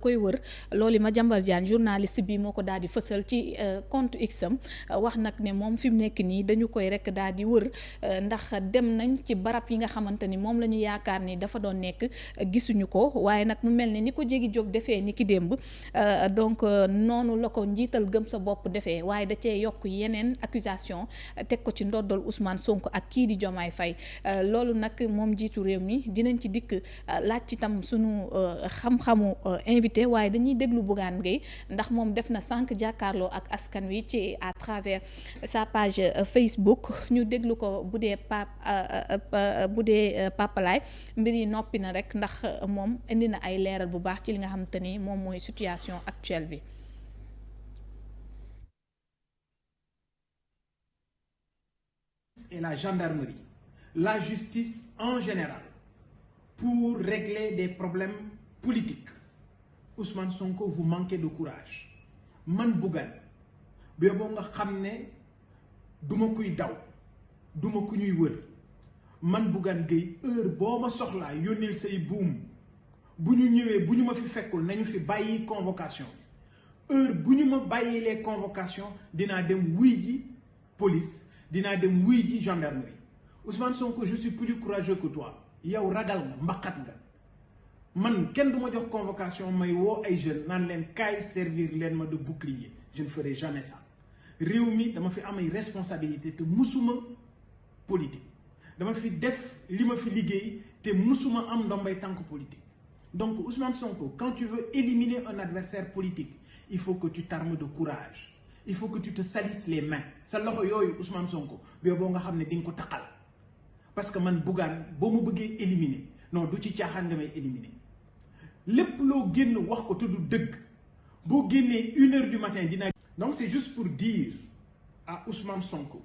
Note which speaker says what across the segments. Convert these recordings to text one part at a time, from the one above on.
Speaker 1: koy wër loolu Madiambal Diagne journaliste bi moo ko daal di fësal ci compte X am wax nag ne moom fi mu nekk nii dañu koy rek daal di wër ndax dem nañ ci barab yi nga xamante ni moom la ñu yaakaar ni dafa doon nekk gisuñu ko waaye nag mu mel ni ko Jégi Jóob defee ni ki démb donc noonu la ko njiital gëm sa bopp defee waaye da cee yokk yeneen accusation teg ko ci ndoddal Ousmane Sonko ak kii di Diomaye Faye loolu nag moom jiitu réew mi dinañ ci dikk laaj ci tam sunu xam-xamu invité waaye dañuy déglu Bougane Gueye ndax moom def na sànq jàkkaarloo ak askan wi ci à travers sa page Facebook ñu déglu ko bu dee papalaay mbir yi noppi na rek ndax moom indi na ay leeral bu baax ci li nga xamante ni moom mooy situation actuelle bi.
Speaker 2: Et la gendarmerie, la justice en général, pour régler des problèmes politiques. Ousmane Sonko, vous manquez de courage. Man Bougane bi boo nga xam ne duma kuy daw duma ku ñuy wër man Bougane Gueye heure boo ma soxlaa yónneel say buum bu ñu ñëwee bu ñu ma fi fekkul nañu fi bàyyi convocation heure bu ñu ma bàyyilee convocation dinaa dem wuy ji police dinaa dem wuy ji gendarmerie. Ousmane Sonko, je suis plus courageux que toi. Yow ragal nga mbaqat nga man kenn du ma jox convocation may woo ay jeunes naan leen kaay servir leen ma de bouclier. Je ne ferai jamais ça. réew mi dama fi am ay responsabilité te musuma politique dama fi def li ma fi liggéey te musuma am ndombay tànk politique. Donc Ousmane Sonko, quand tu veux éliminer un adversaire politique, il faut que tu t'armes de courage. Il faut que tu te salisses les mains. Sa loxo yooyu Ousmane Sonko bi boo nga xam ne di nga ko taqal parce que man Bougane boo ma bëggee éliminer non du ci caaxaan nga may éliminer lépp loo génn wax ko te du dëgg boo génnee 1h du matin dina. Donc c'est juste pour dire à Ousmane Sonko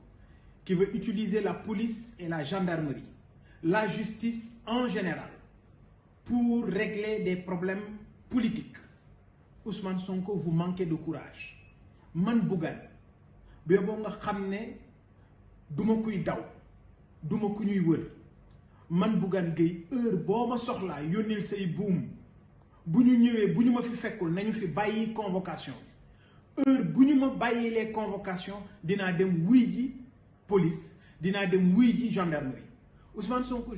Speaker 2: qui veut utiliser la police et la gendarmerie, la justice en général, pour régler des problèmes politiques. Ousmane Sonko, vous manquez de courage. Man Bougane bi boo nga xam ne duma kuy daw duma ku ñuy wër man Bougane Gueye heure boo ma soxlaa yónneel say buum bu ñu ñëwee bu ñu ma fi fekkul nañu fi bàyyi convocation heure bu ñu ma bàyyilee convocation dinaa dem wuy ji police dinaa dem wuy ji gendarmerie. Ousmane Sonko.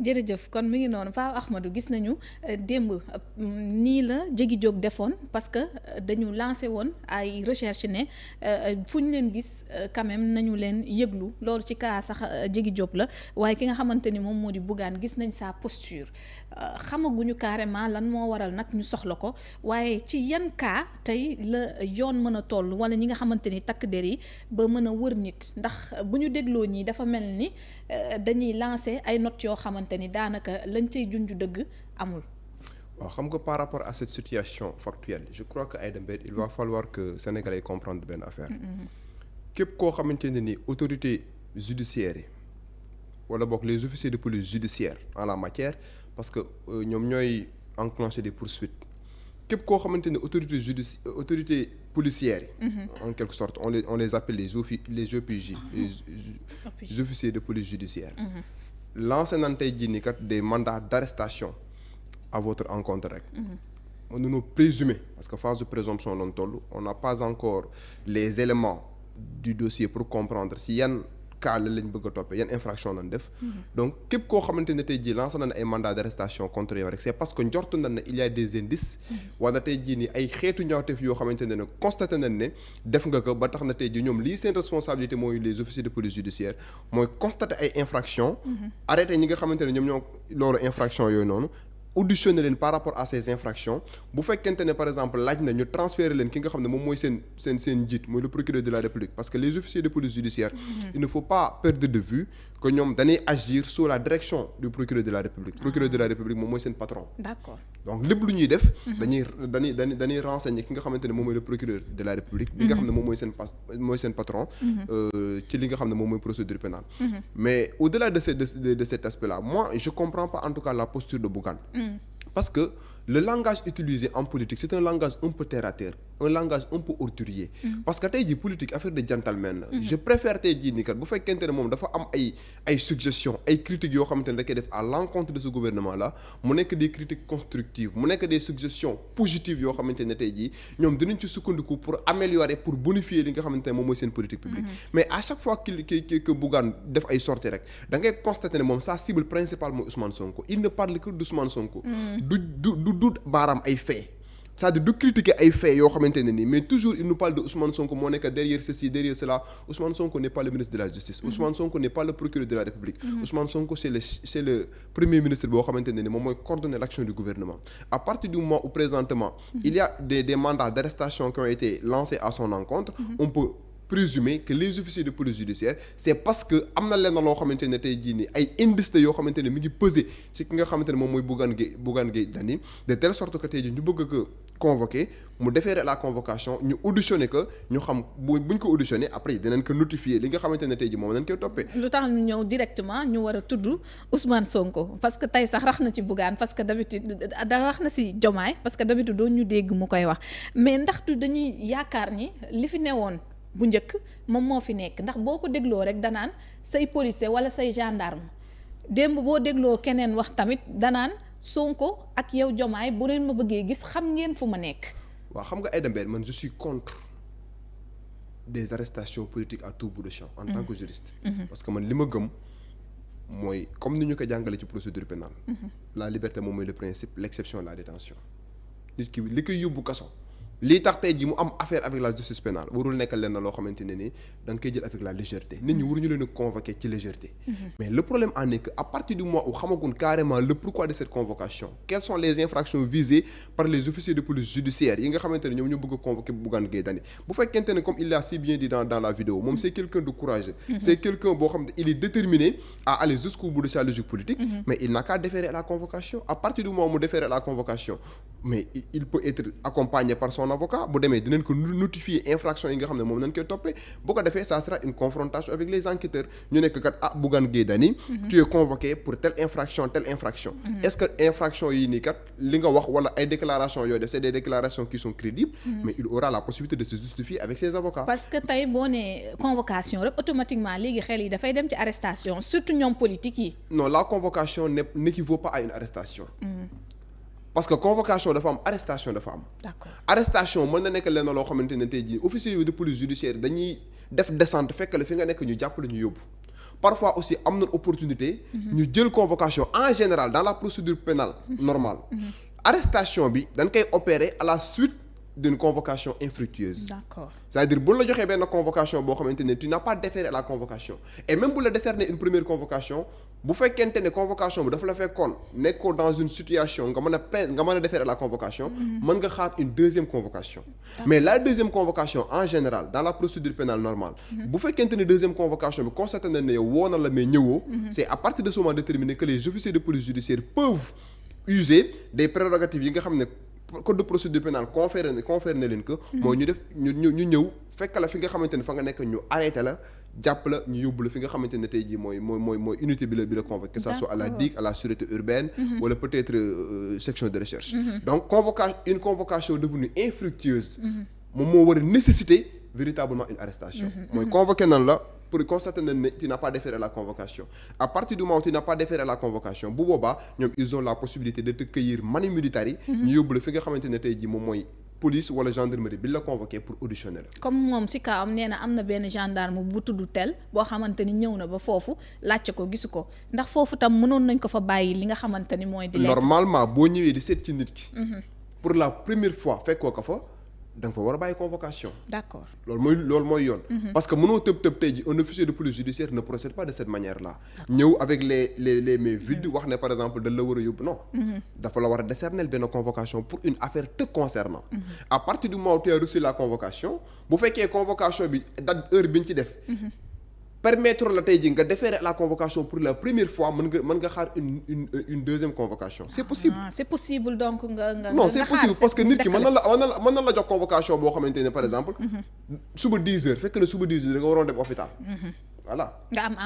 Speaker 1: jërëjëf kon mi ngi noonu Pape Ahmadou gis nañu démb nii la Jégi Jóob defoon parce que dañu lancé woon ay recherche ne fu ñu leen gis quand même nañu leen yëglu loolu ci cas sax Jégi Jóob la waaye ki nga xamante ni moom moo di Bougane gis nañ sa posture xamaguñu carrément lan moo waral nag ñu soxla ko waaye ci yan cas tey la yoon mën a toll wala ñi nga xamante ni takk der yi ba mën a wër nit ndax bu ñu dégloo ñii dafa mel ni dañuy lancer ay notes yoo xamante ni daanaka lañ cay junj dëgg amul.
Speaker 3: waaw xam nga par rapport à cette situation factuelle je crois que Aïda Mbène il va falloir que Sénégalais yi comprendre benn affaire. képp koo xamante ne ni autorité judiciaire yi wala boog les officiers de police judiciaire en la matière parce que ñoom ñooy enclencher des poursuites képp koo xamante ne autorité policière yi. en quelque sorte on les appelle les OPJ les officiers de police judiciaire. lancé nañ tey jii nii kat des mandats d'arrestation à votre encontre rek. mën nañoo présumer parce que phase de présomption lañ toll on n'a pas encore les éléments du dossier pour comprendre si yan cas la lañ bëgg a toppee yan infraction lañ def. donc képp koo xamante ne tey jii lancé nañ ay mandats d'arrestation contre yow rek c'est parce que njortu nañ ne il y a des indices. wala tey jii nii ay xeetu ñaawteef yoo xamante ne constaté nañ ne def nga ko ba tax na tey jii ñoom lii seen responsabilité mooy les officiers de police judiciaire mooy constater ay infractions. arrêté ñi nga xamante ne ñoom ñoo loolu infraction yooyu noonu. auditionner leen par rapport à ces infractions bu fekkente ne par exemple laaj na ñu transférer leen ki nga xam ne moom mooy seen njiit mooy le procureur de la République parce que les officiers de police judiciaire il ne faut pas perdre de vue que ñoom dañuy agir sous la direction du procureur de la République procureur de la République moom mooy seen patron. D'accord. Donc lépp lu ñuy def dañuy renseigner ki nga xamante ne moom mooy le procureur de la République bi nga xam ne moom mooy seen patron ci li nga xam ne moom mooy procédure pénale mais au-delà de cet aspect là moi je comprends pas en tout cas la posture de Bougane. Parce que le langage utilisé en politique c'est un langage un peu terre à terre un langage un peu ordurier parce que tey jii politique affaire de gentleman la je préfère tey jii ni kat bu fekkente ne moom dafa am ay suggestions ay critiques yoo xamante ne da koy def à l'encontre de ce gouvernement là mu nekk des critiques constructives mu nekk des suggestions positives yoo xamante ne tey jii ñoom dinañ ci sukkandiku pour améliorer pour bonifier li nga xamante ne moom mooy seen politique publique mais à chaque fois que Bougane def ay sorties rek da ngay constater ne moom sa cible principale mooy Ousmane Sonko il ne parle que d'Ousmane Sonko du baaraam ay faits c'est-à-dire du critiquer ay faits yoo xamante ne nii mais toujours il nous parle de Ousmane Sonko moo nekk derrière ceci derrière cela Ousmane Sonko n'est pas le ministre de la justice Ousmane Sonko n'est pas le procureur de la République Ousmane Sonko c'est le premier ministre boo xamante ne ni moom mooy coordonner l'action du gouvernement à partir du moment où présentement il y a des mandats d'arrestation qui ont été lancés à son encontre on peut présumer que les officiers de police judiciaire c'est parce que am na lenn loo xamante ne tey jii nii ay indices yoo xamante ne mi ngi peser ci ki nga xamante ne moom mooy Bougane Gueye Dany de telle sorte que tey jii ñu bëgg ko convoquer mu déférer la convocation ñu auditionner que ñu xam buñ ko auditionner après dinañ ko notifier li nga xamante ne tey jii moom nañ koy toppee.
Speaker 1: lu tax ñu ñëw directement ñu war a tudd Ousmane Sonko parce que tey sax rax na ci Bougane parce que d'habitude da rax na si Diomaye parce que d'habitude doo ñu dégg mu koy wax mais ndax dañuy yaakaar ni li fi newoon. bu njëkk moom moo fi nekk ndax boo ko dégloo rek danaan say policier wala say gendarme démb boo dégloo keneen wax tamit danaan Sonko ak yow Diomaye bu leen ma bëggee gis xam ngeen fu ma nekk.
Speaker 3: waaw xam nga Aïda Mbène man je suis contre des arrestations politiques à tout bout de champ en tant que juriste. parce que man li ma gëm mooy comme ni ñu ko jàngale ci procédure pénale la liberté moom mooy le principe l'exception la détention nit ki li koy yóbbu kaso. lii tax tey jii mu am affaire avec la justice pénale warul nekk lenn loo xamante ne ni da nga koy jël avec la légèreté nit ñi waruñu leen a convoquer ci légèreté mais le problème en est que à partir du moment où xamagun carrément le pourquoi de cette convocation quelles sont les infractions visées par les officiers de police judiciaire yi nga xamante ne ñoom ñoo bëgg a convoquer Bougane Gueye Dany bu fekkente ne comme il l'a si bien dit dans la vidéo moom c'est quelqu'un de courageux c'est quelqu'un boo xam ne il est déterminé à aller jusqu'au bout de sa logique politique mais il n'a qu'à déférer à la convocation à partir du moment où mu déférer à la convocation mais il peut être accompagné par son avocat bu demee dinañ ko notifier infraction yi nga xam ne moom nañ koy toppee bu ko defee ça sera une confrontation avec les enquêteurs ñu nekk kat Bougane Gueye Dany tu es convoqué pour telle infraction est-ce que infraction yi nii kat li nga wax wala ay déclarations yooyu def c'est des déclarations qui sont crédibles mais il aura la possibilité de se justifier avec ses avocats
Speaker 1: parce que tey boo nee convocation rek automatiquement léegi xel yi dafay dem ci arrestation surtout ñoom politique yi
Speaker 3: non la convocation n'équivaut pas à une arrestation parce que convocation dafa am arrestation dafa am. d'accord arrestation mën na nekk lenn loo xamante ne tey jii officier de police judiciaire dañuy def descente fekk la fi nga nekk ñu jàppale ñu yóbbu parfois aussi am na opportunité. ñu jël convocation en général dans la procédure pénale normale. arrestation bi dañ koy opérer à la suite d'une convocation infructueuse.
Speaker 1: D'accord.
Speaker 3: C'est-à-dire bu la joxee benn convocation boo xamante ne tu n'as pas déféré à la convocation et même bu la décerner une première convocation bu fekkente ne convocation bi dafa la fekkoon nekkoo dans une situation nga mën a déférer à la convocation mën nga xaar une deuxième convocation mais la deuxième convocation en général dans la procédure pénale normale bu fekkente ne deuxième convocation bi constaté na ne yow woo na la mais ñëwoo c'est à partir de ce moment déterminé que les officiers de police judiciaire peuvent user des prérogatives yi nga xam ne code de procédure pénale conféré na leen que mooy ñu def ñu ñëw fekk la fi nga xamante ne fa nga nekk ñu arrêté la jàpp la ñu yóbbu la fi nga xamante ne tey jii mooy unité bi la convoqué que ça soit à la DIC à la sûreté urbaine wala peut-être section de recherche donc une convocation devenue infructueuse moom moo war a nécessiter véritablement une arrestation mooy convoqué nan la pour constater ne tu n'as pas déféré à la convocation à partir du moment où tu n'as pas déféré à la convocation bu boobaa ñoom ils ont la possibilité de te cueillir manu militari ñu yóbbu la fi nga xamante ne tey jii moom mooy police wala gendarmerie bi la convoqué pour auditionner la. comme
Speaker 1: moom si kaam nee na am na benn gendarme bu tudd tel boo xamante ni ñëw na ba foofu laajte ko gisu ko ndax foofu tam mënoon nañ ko fa bàyyi li nga xamante ni mooy. di lekk
Speaker 3: normalement boo ñëwee di seet ci nit ki. pour la première fois fekkoo ko fa. da nga fa war a bàyyi convocation.
Speaker 1: d'accord
Speaker 3: loolu mooy yoon. parce que mënoo tëb tey ji un officier de police judiciaire ne procède pas de cette manière là. ñëw avec les mains vides wax ne par exemple dañ la war a yóbbu non. dafa la war a décerner benn convocation pour une affaire te concernant. à partir du moment où tu as reçu la convocation bu fekkee convocation bi date heure bi ñu ci def. permettre la tey jii nga déférer à la convocation pour la première fois mën nga xaar une deuxième convocation c'est possible.
Speaker 1: C'est possible donc nga
Speaker 3: non c'est possible parce que nit ki mën na la jox convocation boo xamante ne par exemple. suba 10 heures fekk na suba 10 heures da nga waroon dem hôpital. voilà.
Speaker 1: nga am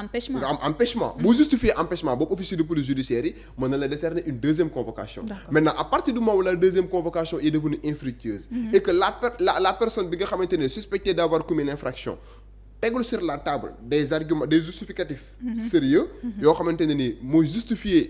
Speaker 1: empêchement.
Speaker 3: boo justifier empêchement boobu officier de police judiciaire yi mën na la décerner une deuxième convocation. Maintenant à partir du moment où la deuxième convocation est devenue infructueuse. Et que la personne bi nga xamante ne suspectée d'avoir commis une infraction tegul sur la table des arguments des justificatifs sérieux yoo xamante ne ni mooy justifier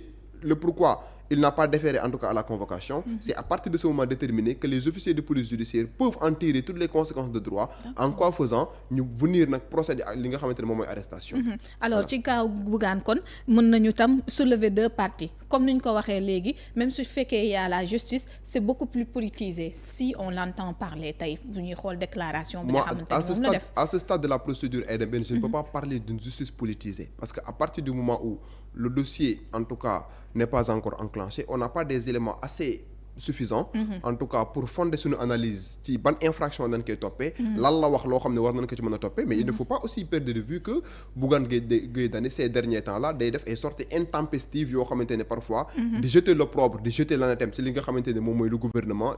Speaker 3: le pourquoi il n'a pas déféré en tout cas à la convocation. C'est à partir de ce moment déterminé que les officiers de police judiciaire peuvent en tirer toutes les conséquences de droit. En quoi faisant ñu venir nag procéder ak li nga xamante ne moom mooy arrestation.
Speaker 1: Alors ci kaw Bougane kon mën nañu tam soulever deux parties comme ni ñu ko waxee léegi même su fekkee y a la justice c'est beaucoup plus politisé si on l'entend parler tey bu ñuy xool déclaration bi nga xamante ne moom la def.
Speaker 3: À ce stade de la procédure Aïda Mbène je ne peux pas parler d'une justice politisée parce que à partir du moment où le dossier en tout cas n'est pas encore enclenché on n'a pas des éléments assez suffisants en tout cas pour fonder suñu analyse ci ban infraction dañ koy toppee lan la wax loo xam ne war nañ ko ci mën a toppee mais il ne faut pas aussi perdre de vue que Bougane Gueye Dany ces derniers temps là day def ay sorties intempestives yoo xamante ne parfois di jeter l'opprobre di jeter l'anathème ci li nga xamante ne moom mooy le gouvernement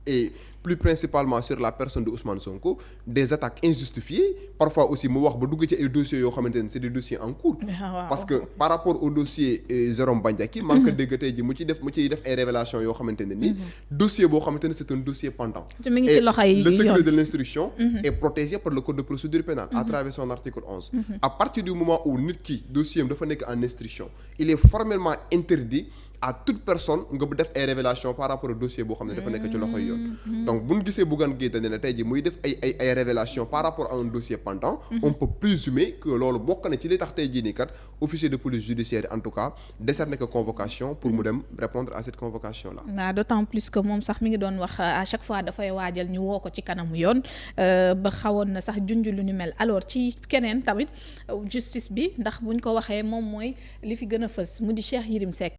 Speaker 3: et plus principalement sur la personne de Ousmane Sonko des attaques injustifiées parfois aussi mu wax ba dugg ci ay dossiers yoo xamante ne c'est des dossiers en cours parce que par rapport au dossier Jérôme Bandiaky man ko dégg tey ji mu ciy def ay révélations yoo xamante ne ni dossier boo xamante ne c'est un dossier pendant et le secret de l'instruction est protégé par le code de procédure pénale à travers son article 11 à partir du moment où nit ki dossier am dafa nekk en instruction il est formellement interdit à toute personne nga def ay révélations par rapport au dossier boo xam ne dafa nekk ci loxoy yoon donc bu ñu gisee Bougane Gueye Dany ne tey ji muy def ay révélations par rapport à un dossier pendant on peut présumer que loolu bokk na ci li tax tey jii nii kat officier de police judiciaire en tout cas décerner que convocation pour mu dem répondre à cette convocation là. waaw
Speaker 1: d'autant plus que moom sax mi ngi doon wax à chaque fois dafay waajal ñu woo ko ci kanamu yoon ba xawoon na sax junj lu ñu mel alors ci keneen tamit justice bi ndax buñ ko waxee moom mooy li fi gën a fës mu di Cheikh Yérim Seck